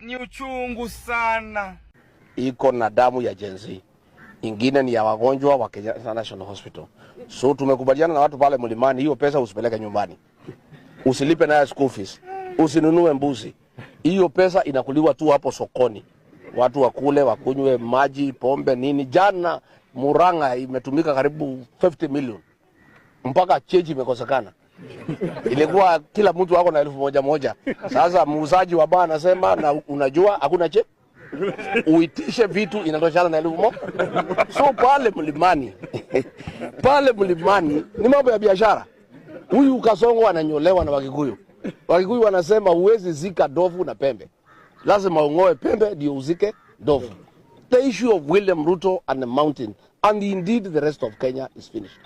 Ni uchungu sana. Iko na damu ya Gen Z. Ingine ni ya wagonjwa wa Kenyatta National Hospital. So tumekubaliana na watu pale Mlimani, hiyo pesa usipeleke nyumbani. Usilipe nayo school fees. Usinunue mbuzi. Hiyo pesa inakuliwa tu hapo sokoni. Watu wakule, wakunywe maji, pombe nini. Jana Murang'a imetumika karibu 50 million. Mpaka cheji imekosekana. Ilikuwa kila mtu wako na 1,000. Sasa muuzaji wa baa anasema na unajua hakuna cheji. Uitishe vitu inatoshana na 1,000. So pale Mlimani pale Mlimani ni mambo ya biashara. Huyu Kasongo ananyolewa na Wakikuyu. Wakikuyu wanasema huwezi zika ndovu na pembe, lazima ungoe pembe ndio uzike ndovu. The issue of William Ruto and the mountain and indeed the rest of Kenya is finished.